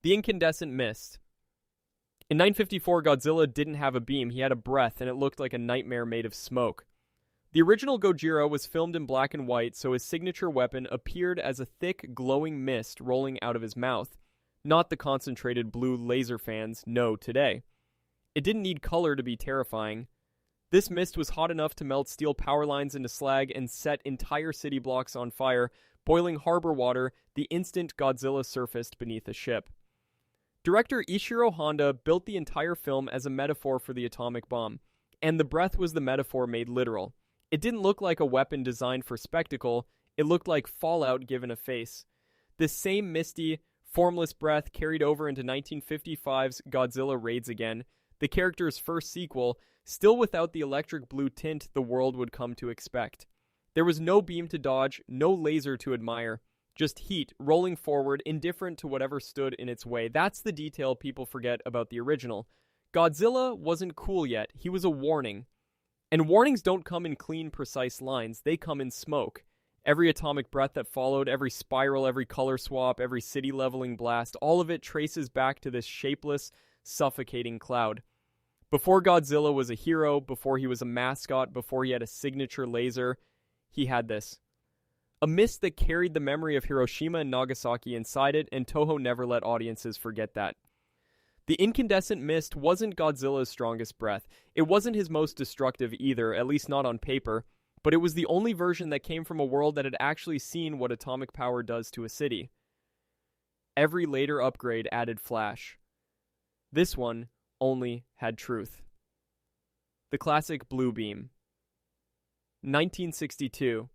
The incandescent mist. In 954, Godzilla didn't have a beam, he had a breath, and it looked like a nightmare made of smoke. The original Gojira was filmed in black and white, so his signature weapon appeared as a thick, glowing mist rolling out of his mouth. Not the concentrated blue laser fans know today. It didn't need color to be terrifying. This mist was hot enough to melt steel power lines into slag and set entire city blocks on fire, boiling harbor water the instant Godzilla surfaced beneath a ship. Director Ishiro Honda built the entire film as a metaphor for the atomic bomb, and the breath was the metaphor made literal. It didn't look like a weapon designed for spectacle, it looked like fallout given a face. This same misty, formless breath carried over into 1955's Godzilla Raids Again, the character's first sequel, still without the electric blue tint the world would come to expect. There was no beam to dodge, no laser to admire, just heat rolling forward, indifferent to whatever stood in its way. That's the detail people forget about the original. Godzilla wasn't cool yet, he was a warning. And warnings don't come in clean, precise lines, they come in smoke. Every atomic breath that followed, every spiral, every color swap, every city-leveling blast, all of it traces back to this shapeless, suffocating cloud. Before Godzilla was a hero, before he was a mascot, before he had a signature laser, he had this. A mist that carried the memory of Hiroshima and Nagasaki inside it, and Toho never let audiences forget that. The incandescent mist wasn't Godzilla's strongest breath. It wasn't his most destructive either, at least not on paper, but it was the only version that came from a world that had actually seen what atomic power does to a city. Every later upgrade added flash. This one only had truth. The classic blue beam. 1962.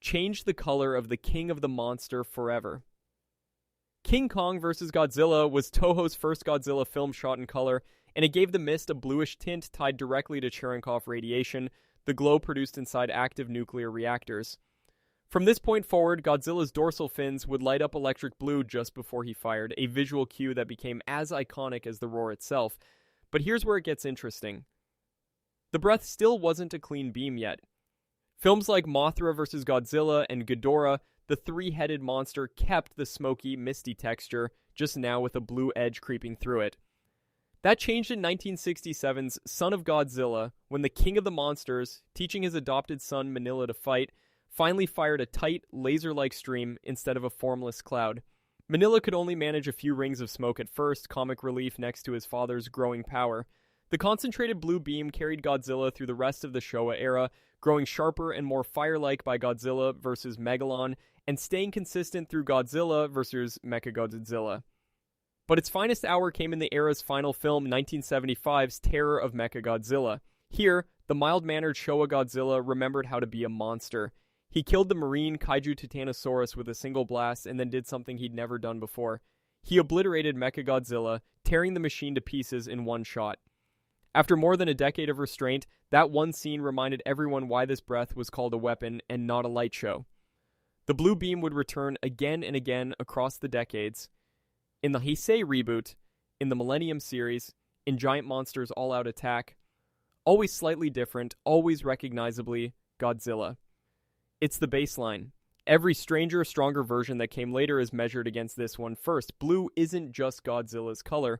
Changed the color of the king of the monster forever. King Kong vs. Godzilla was Toho's first Godzilla film shot in color, and it gave the mist a bluish tint tied directly to Cherenkov radiation, the glow produced inside active nuclear reactors. From this point forward, Godzilla's dorsal fins would light up electric blue just before he fired, a visual cue that became as iconic as the roar itself. But here's where it gets interesting. The breath still wasn't a clean beam yet. Films like Mothra vs. Godzilla and Ghidorah, the three-headed monster, kept the smoky, misty texture, just now with a blue edge creeping through it. That changed in 1967's Son of Godzilla, when the king of the monsters, teaching his adopted son Minilla to fight, finally fired a tight, laser-like stream instead of a formless cloud. Minilla could only manage a few rings of smoke at first, comic relief next to his father's growing power. The concentrated blue beam carried Godzilla through the rest of the Showa era, growing sharper and more fire-like by Godzilla vs. Megalon, and staying consistent through Godzilla vs. Mechagodzilla. But its finest hour came in the era's final film, 1975's Terror of Mechagodzilla. Here, the mild-mannered Showa Godzilla remembered how to be a monster. He killed the marine kaiju Titanosaurus with a single blast and then did something he'd never done before. He obliterated Mechagodzilla, tearing the machine to pieces in one shot. After more than a decade of restraint, that one scene reminded everyone why this breath was called a weapon and not a light show. The blue beam would return again and again across the decades. In the Heisei reboot, in the Millennium series, in Giant Monsters All-Out Attack, always slightly different, always recognizably Godzilla. It's the baseline. Every stranger, stronger version that came later is measured against this one first. Blue isn't just Godzilla's color.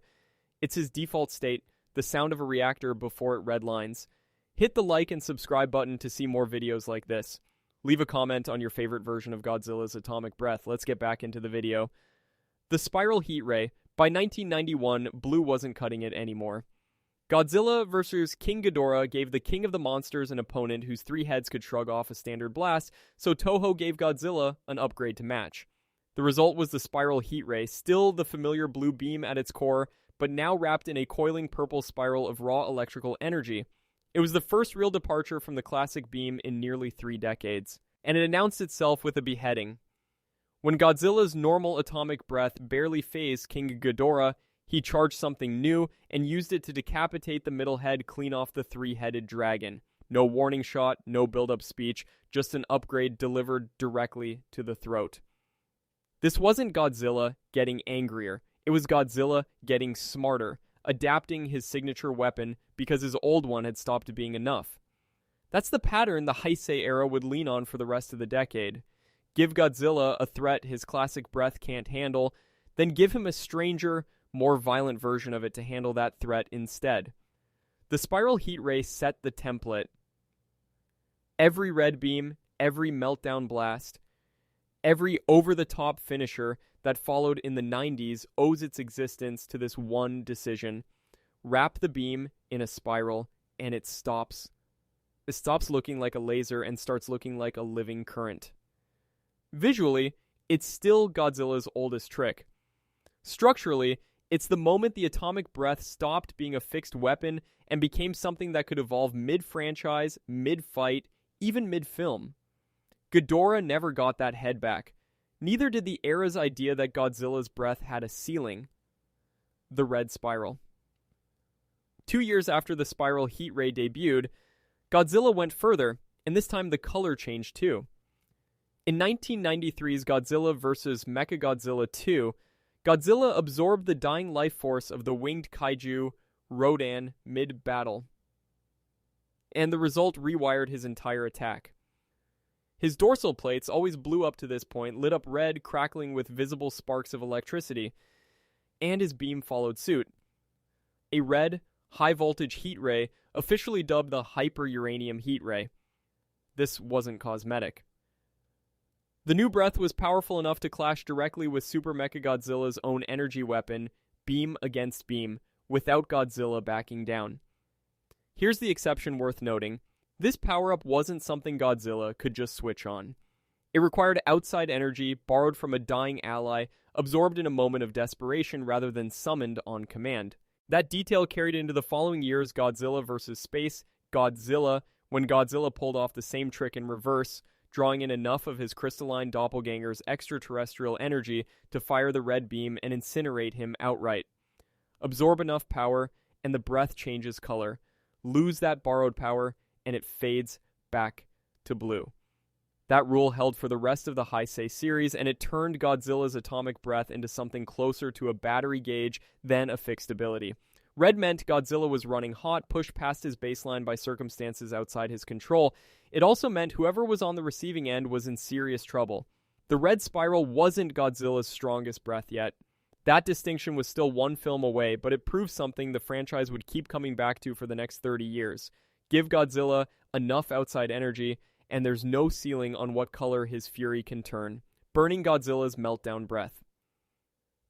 It's his default state, the sound of a reactor before it redlines. Hit the like and subscribe button to see more videos like this. Leave a comment on your favorite version of Godzilla's atomic breath. Let's get back into the video. The spiral heat ray. By 1991, blue wasn't cutting it anymore. Godzilla vs. King Ghidorah gave the king of the monsters an opponent whose three heads could shrug off a standard blast, so Toho gave Godzilla an upgrade to match. The result was the spiral heat ray, still the familiar blue beam at its core, but now wrapped in a coiling purple spiral of raw electrical energy. It was the first real departure from the classic beam in nearly 3 decades, and it announced itself with a beheading. When Godzilla's normal atomic breath barely phased King Ghidorah, he charged something new and used it to decapitate the middle head clean off the three-headed dragon. No warning shot, no build-up speech, just an upgrade delivered directly to the throat. This wasn't Godzilla getting angrier. It was Godzilla getting smarter, adapting his signature weapon because his old one had stopped being enough. That's the pattern the Heisei era would lean on for the rest of the decade. Give Godzilla a threat his classic breath can't handle, then give him a stranger, more violent version of it to handle that threat instead. The spiral heat ray set the template. Every red beam, every meltdown blast, every over-the-top finisher that followed in the 90s owes its existence to this one decision. Wrap the beam in a spiral, and it stops. It stops looking like a laser and starts looking like a living current. Visually, it's still Godzilla's oldest trick. Structurally, it's the moment the atomic breath stopped being a fixed weapon and became something that could evolve mid-franchise, mid-fight, even mid-film. Ghidorah never got that head back. Neither did the era's idea that Godzilla's breath had a ceiling. The red spiral. 2 years after the spiral heat ray debuted, Godzilla went further, and this time the color changed too. In 1993's Godzilla vs. Mechagodzilla 2, Godzilla absorbed the dying life force of the winged kaiju Rodan mid-battle, and the result rewired his entire attack. His dorsal plates, always blue up to this point, lit up red, crackling with visible sparks of electricity, and his beam followed suit. A red, high-voltage heat ray, officially dubbed the hyper-uranium heat ray. This wasn't cosmetic. The new breath was powerful enough to clash directly with Super Mechagodzilla's own energy weapon, beam against beam, without Godzilla backing down. Here's the exception worth noting. This power-up wasn't something Godzilla could just switch on. It required outside energy, borrowed from a dying ally, absorbed in a moment of desperation rather than summoned on command. That detail carried into the following year's Godzilla vs. SpaceGodzilla, when Godzilla pulled off the same trick in reverse, drawing in enough of his crystalline doppelganger's extraterrestrial energy to fire the red beam and incinerate him outright. Absorb enough power, and the breath changes color. Lose that borrowed power, and it fades back to blue. That rule held for the rest of the Heisei series, and it turned Godzilla's atomic breath into something closer to a battery gauge than a fixed ability. Red meant Godzilla was running hot, pushed past his baseline by circumstances outside his control. It also meant whoever was on the receiving end was in serious trouble. The red spiral wasn't Godzilla's strongest breath yet. That distinction was still one film away, but it proved something the franchise would keep coming back to for the next 30 years. Give Godzilla enough outside energy, and there's no ceiling on what color his fury can turn. Burning Godzilla's meltdown breath.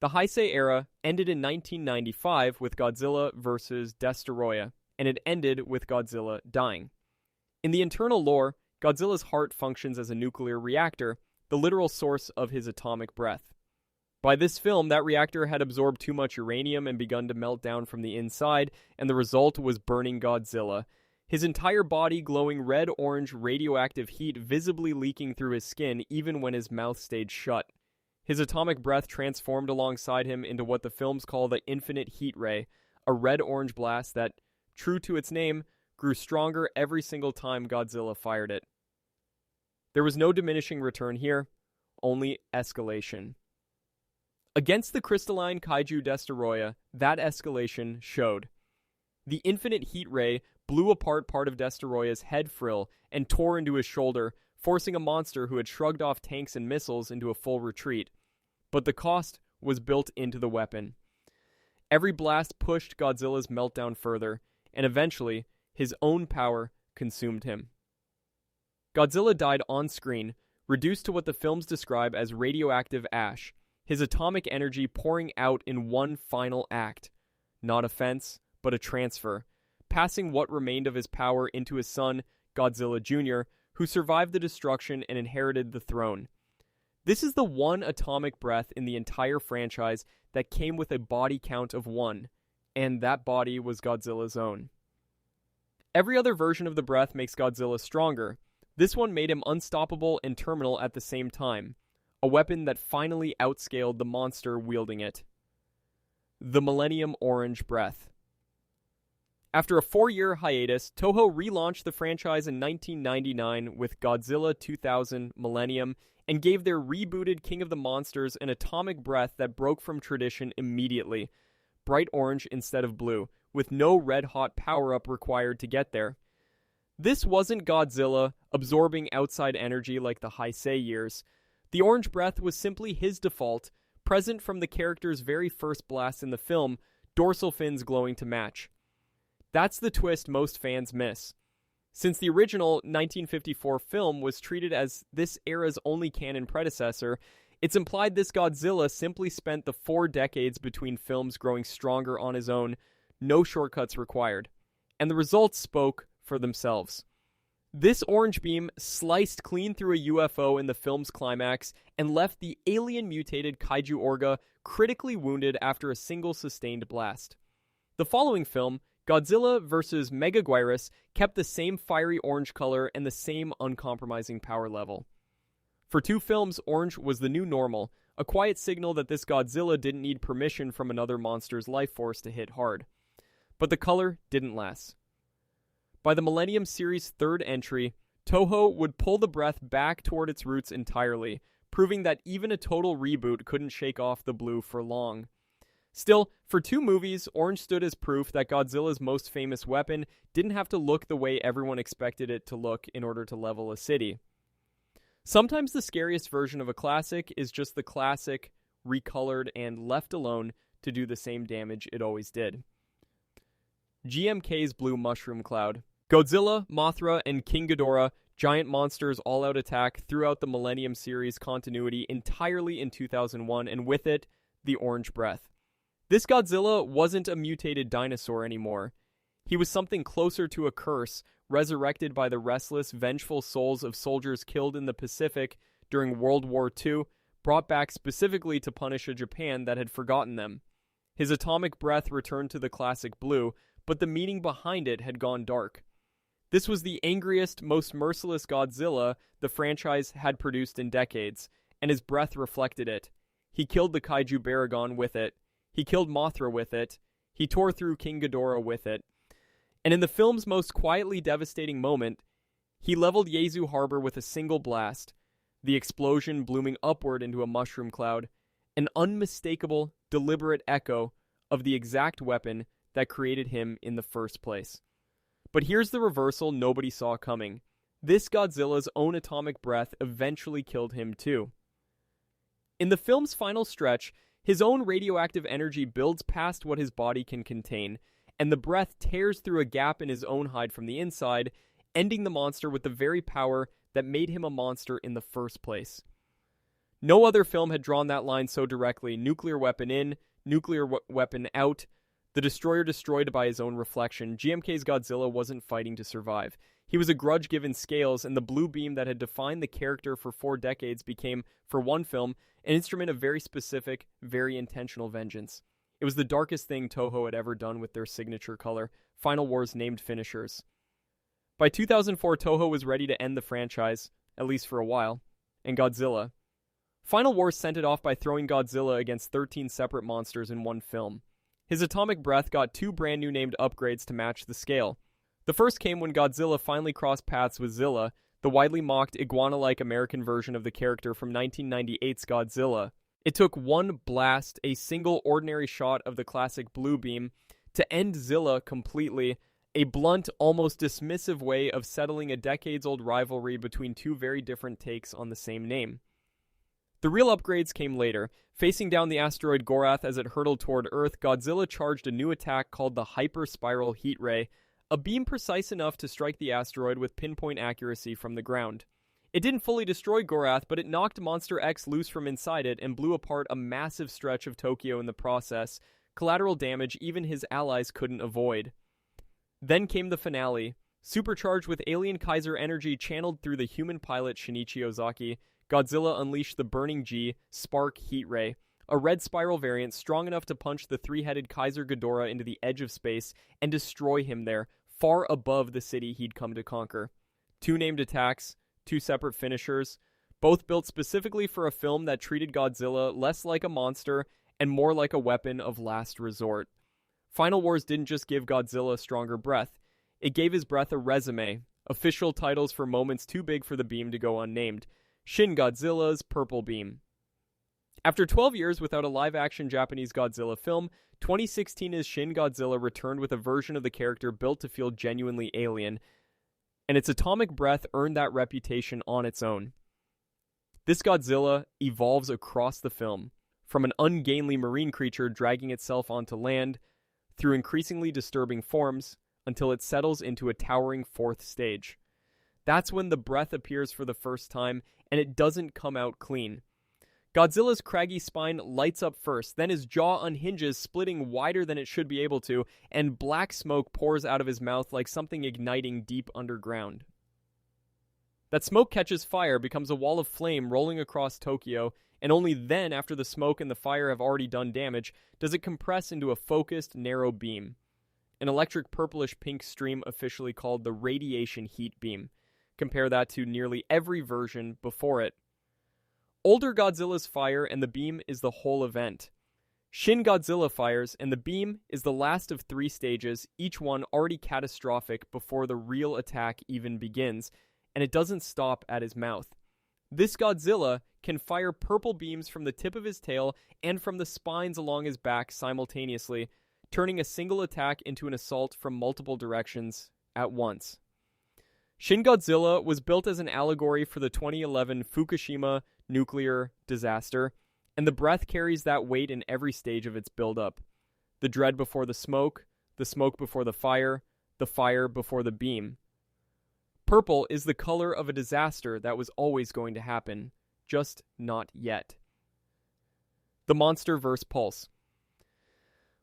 The Heisei era ended in 1995 with Godzilla vs. Destoroyah, and it ended with Godzilla dying. In the internal lore, Godzilla's heart functions as a nuclear reactor, the literal source of his atomic breath. By this film, that reactor had absorbed too much uranium and begun to melt down from the inside, and the result was Burning Godzilla. His entire body glowing red-orange radioactive heat visibly leaking through his skin even when his mouth stayed shut. His atomic breath transformed alongside him into what the films call the infinite heat ray, a red-orange blast that, true to its name, grew stronger every single time Godzilla fired it. There was no diminishing return here, only escalation. Against the crystalline kaiju Destoroyah, that escalation showed. The infinite heat ray blew apart part of Destoroyah's head frill and tore into his shoulder, forcing a monster who had shrugged off tanks and missiles into a full retreat. But the cost was built into the weapon. Every blast pushed Godzilla's meltdown further, and eventually, his own power consumed him. Godzilla died on screen, reduced to what the films describe as radioactive ash, his atomic energy pouring out in one final act. Not offense, but a transfer, passing what remained of his power into his son, Godzilla Jr., who survived the destruction and inherited the throne. This is the one atomic breath in the entire franchise that came with a body count of 1, and that body was Godzilla's own. Every other version of the breath makes Godzilla stronger. This one made him unstoppable and terminal at the same time, a weapon that finally outscaled the monster wielding it. The Millennium Orange Breath. After a 4-year hiatus, Toho relaunched the franchise in 1999 with Godzilla 2000 Millennium and gave their rebooted King of the Monsters an atomic breath that broke from tradition immediately. Bright orange instead of blue, with no red-hot power-up required to get there. This wasn't Godzilla absorbing outside energy like the Heisei years. The orange breath was simply his default, present from the character's very first blast in the film, dorsal fins glowing to match. That's the twist most fans miss. Since the original 1954 film was treated as this era's only canon predecessor, it's implied this Godzilla simply spent the 4 decades between films growing stronger on his own, no shortcuts required. And the results spoke for themselves. This orange beam sliced clean through a UFO in the film's climax and left the alien-mutated kaiju Orga critically wounded after a single sustained blast. The following film, Godzilla vs. Megaguirus, kept the same fiery orange color and the same uncompromising power level. For 2 films, orange was the new normal, a quiet signal that this Godzilla didn't need permission from another monster's life force to hit hard. But the color didn't last. By the Millennium series' 3rd entry, Toho would pull the breath back toward its roots entirely, proving that even a total reboot couldn't shake off the blue for long. Still, for 2 movies, orange stood as proof that Godzilla's most famous weapon didn't have to look the way everyone expected it to look in order to level a city. Sometimes the scariest version of a classic is just the classic, recolored, and left alone to do the same damage it always did. GMK's Blue Mushroom Cloud. Godzilla, Mothra, and King Ghidorah, giant monsters all-out attack throughout the Millennium series continuity entirely in 2001, and with it, the orange breath. This Godzilla wasn't a mutated dinosaur anymore. He was something closer to a curse, resurrected by the restless, vengeful souls of soldiers killed in the Pacific during World War II, brought back specifically to punish a Japan that had forgotten them. His atomic breath returned to the classic blue, but the meaning behind it had gone dark. This was the angriest, most merciless Godzilla the franchise had produced in decades, and his breath reflected it. He killed the kaiju Baragon with it. He killed Mothra with it. He tore through King Ghidorah with it. And in the film's most quietly devastating moment, he leveled Yezu Harbor with a single blast, the explosion blooming upward into a mushroom cloud, an unmistakable, deliberate echo of the exact weapon that created him in the first place. But here's the reversal nobody saw coming. This Godzilla's own atomic breath eventually killed him too. In the film's final stretch, his own radioactive energy builds past what his body can contain, and the breath tears through a gap in his own hide from the inside, ending the monster with the very power that made him a monster in the first place. No other film had drawn that line so directly. Nuclear weapon in, nuclear weapon out, the destroyer destroyed by his own reflection. GMK's Godzilla wasn't fighting to survive. He was a grudge given scales, and the blue beam that had defined the character for 4 decades became, for one film, an instrument of very specific, very intentional vengeance. It was the darkest thing Toho had ever done with their signature color, Final War's named finishers. By 2004, Toho was ready to end the franchise, at least for a while, and Godzilla. Final War sent it off by throwing Godzilla against 13 separate monsters in one film. His atomic breath got 2 brand new named upgrades to match the scale. The first came when Godzilla finally crossed paths with Zilla, the widely mocked iguana-like American version of the character from 1998's Godzilla. It took one blast, a single ordinary shot of the classic blue beam, to end Zilla completely, a blunt, almost dismissive way of settling a decades-old rivalry between 2 very different takes on the same name. The real upgrades came later. Facing down the asteroid Gorath as it hurtled toward Earth, Godzilla charged a new attack called the Hyper-Spiral Heat Ray, a beam precise enough to strike the asteroid with pinpoint accuracy from the ground. It didn't fully destroy Gorath, but it knocked Monster X loose from inside it and blew apart a massive stretch of Tokyo in the process, collateral damage even his allies couldn't avoid. Then came the finale. Supercharged with alien Kaiser energy channeled through the human pilot Shinichi Ozaki, Godzilla unleashed the Burning G Spark Heat Ray, a red spiral variant strong enough to punch the 3-headed Kaiser Ghidorah into the edge of space and destroy him there, far above the city he'd come to conquer. 2 named attacks, 2 separate finishers, both built specifically for a film that treated Godzilla less like a monster and more like a weapon of last resort. Final Wars didn't just give Godzilla a stronger breath, it gave his breath a resume, official titles for moments too big for the beam to go unnamed. Shin Godzilla's Purple Beam. After 12 years without a live-action Japanese Godzilla film, 2016's Shin Godzilla returned with a version of the character built to feel genuinely alien, and its atomic breath earned that reputation on its own. This Godzilla evolves across the film, from an ungainly marine creature dragging itself onto land, through increasingly disturbing forms, until it settles into a towering fourth stage. That's when the breath appears for the first time, and it doesn't come out clean. Godzilla's craggy spine lights up first, then his jaw unhinges, splitting wider than it should be able to, and black smoke pours out of his mouth like something igniting deep underground. That smoke catches fire, becomes a wall of flame rolling across Tokyo, and only then, after the smoke and the fire have already done damage, does it compress into a focused, narrow beam. An electric purplish-pink stream officially called the radiation heat beam. Compare that to nearly every version before it. Older Godzilla's fire and the beam is the whole event. Shin Godzilla fires, and the beam is the last of 3 stages, each one already catastrophic before the real attack even begins, and it doesn't stop at his mouth. This Godzilla can fire purple beams from the tip of his tail and from the spines along his back simultaneously, turning a single attack into an assault from multiple directions at once. Shin Godzilla was built as an allegory for the 2011 Fukushima nuclear disaster, and the breath carries that weight in every stage of its build-up. The dread before the smoke before the fire before the beam. Purple is the color of a disaster that was always going to happen, just not yet. The MonsterVerse Pulse.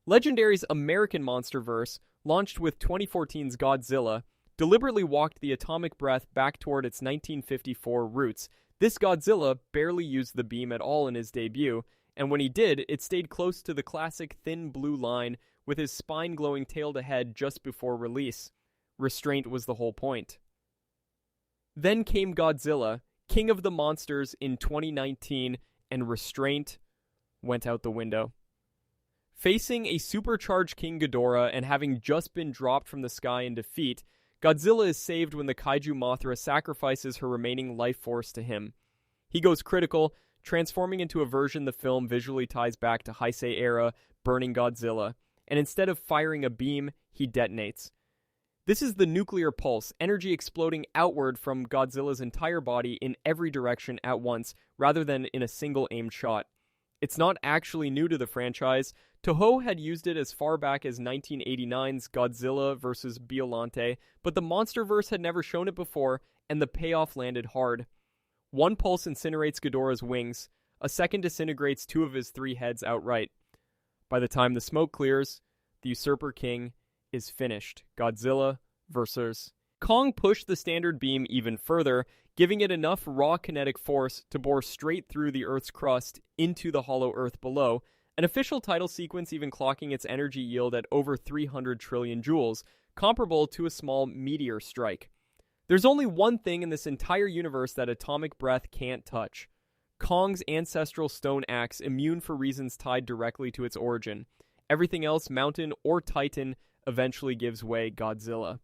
Legendary's American MonsterVerse, launched with 2014's Godzilla, deliberately walked the atomic breath back toward its 1954 roots. This Godzilla barely used the beam at all in his debut, and when he did, it stayed close to the classic thin blue line with his spine glowing tail to head just before release. Restraint was the whole point. Then came Godzilla, King of the Monsters in 2019, and restraint went out the window. Facing a supercharged King Ghidorah and having just been dropped from the sky in defeat, Godzilla is saved when the kaiju Mothra sacrifices her remaining life force to him. He goes critical, transforming into a version the film visually ties back to Heisei era Burning Godzilla, and instead of firing a beam, he detonates. This is the nuclear pulse, energy exploding outward from Godzilla's entire body in every direction at once, rather than in a single aimed shot. It's not actually new to the franchise. Toho had used it as far back as 1989's Godzilla vs. Biollante, but the MonsterVerse had never shown it before, and the payoff landed hard. One pulse incinerates Ghidorah's wings, a second disintegrates 2 of his 3 heads outright. By the time the smoke clears, the Usurper King is finished. Godzilla vs. Kong pushed the standard beam even further, giving it enough raw kinetic force to bore straight through the Earth's crust into the hollow Earth below, an official title sequence even clocking its energy yield at over 300 trillion joules, comparable to a small meteor strike. There's only one thing in this entire universe that atomic breath can't touch: Kong's ancestral stone axe, immune for reasons tied directly to its origin. Everything else, mountain or titan, eventually gives way. Godzilla.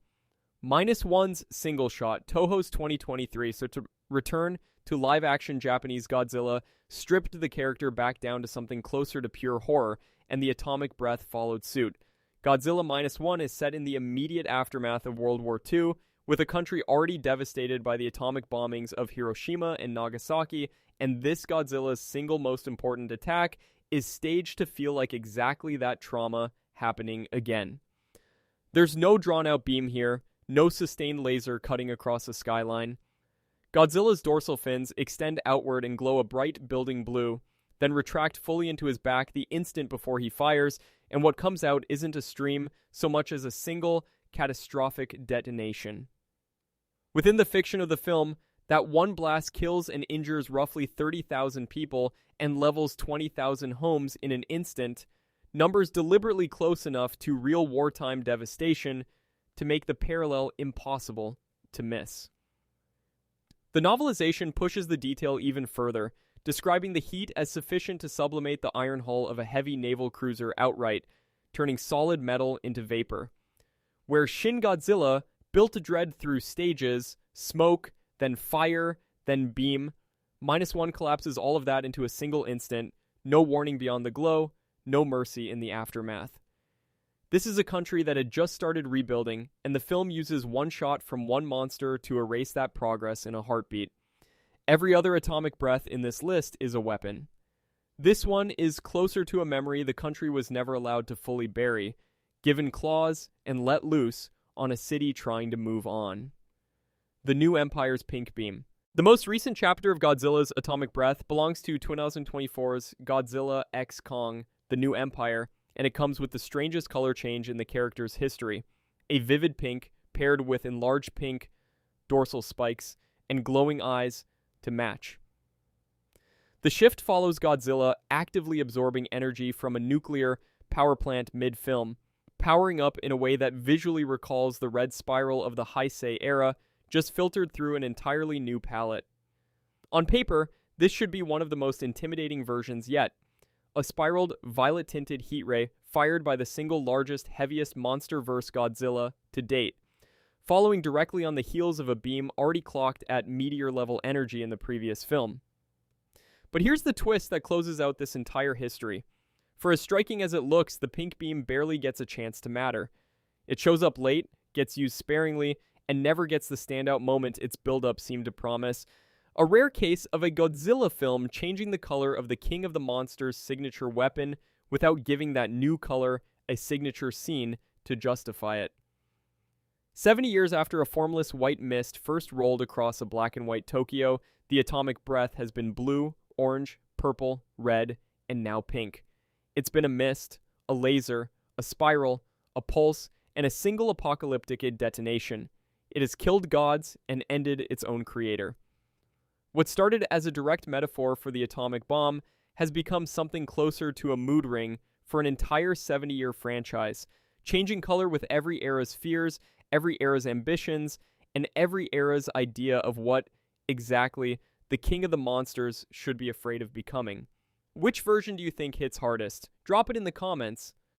Minus One's single shot, Toho's 2023, so to return to live-action Japanese Godzilla, stripped the character back down to something closer to pure horror, and the atomic breath followed suit. Godzilla Minus One is set in the immediate aftermath of World War II, with a country already devastated by the atomic bombings of Hiroshima and Nagasaki, and this Godzilla's single most important attack is staged to feel like exactly that trauma happening again. There's no drawn-out beam here, no sustained laser cutting across the skyline. Godzilla's dorsal fins extend outward and glow a bright building blue, then retract fully into his back the instant before he fires, and what comes out isn't a stream so much as a single, catastrophic detonation. Within the fiction of the film, that one blast kills and injures roughly 30,000 people and levels 20,000 homes in an instant, numbers deliberately close enough to real wartime devastation to make the parallel impossible to miss. The novelization pushes the detail even further, describing the heat as sufficient to sublimate the iron hull of a heavy naval cruiser outright, turning solid metal into vapor. Where Shin Godzilla built a dread through stages, smoke, then fire, then beam, Minus One collapses all of that into a single instant, no warning beyond the glow, no mercy in the aftermath. This is a country that had just started rebuilding, and the film uses one shot from one monster to erase that progress in a heartbeat. Every other atomic breath in this list is a weapon. This one is closer to a memory the country was never allowed to fully bury, given claws and let loose on a city trying to move on. The New Empire's Pink Beam. The most recent chapter of Godzilla's Atomic Breath belongs to 2024's Godzilla x Kong, The New Empire, and it comes with the strangest color change in the character's history. A vivid pink paired with enlarged pink dorsal spikes and glowing eyes to match. The shift follows Godzilla actively absorbing energy from a nuclear power plant mid-film, powering up in a way that visually recalls the red spiral of the Heisei era, just filtered through an entirely new palette. On paper, this should be one of the most intimidating versions yet. A spiraled, violet-tinted heat ray fired by the single largest, heaviest MonsterVerse Godzilla to date, following directly on the heels of a beam already clocked at meteor-level energy in the previous film. But here's the twist that closes out this entire history. For as striking as it looks, the pink beam barely gets a chance to matter. It shows up late, gets used sparingly, and never gets the standout moment its build-up seemed to promise. A rare case of a Godzilla film changing the color of the King of the Monsters' signature weapon without giving that new color a signature scene to justify it. 70 years after a formless white mist first rolled across a black and white Tokyo, the atomic breath has been blue, orange, purple, red, and now pink. It's been a mist, a laser, a spiral, a pulse, and a single apocalyptic detonation. It has killed gods and ended its own creator. What started as a direct metaphor for the atomic bomb has become something closer to a mood ring for an entire 70-year franchise, changing color with every era's fears, every era's ambitions, and every era's idea of what exactly the King of the Monsters should be afraid of becoming. Which version do you think hits hardest? Drop it in the comments.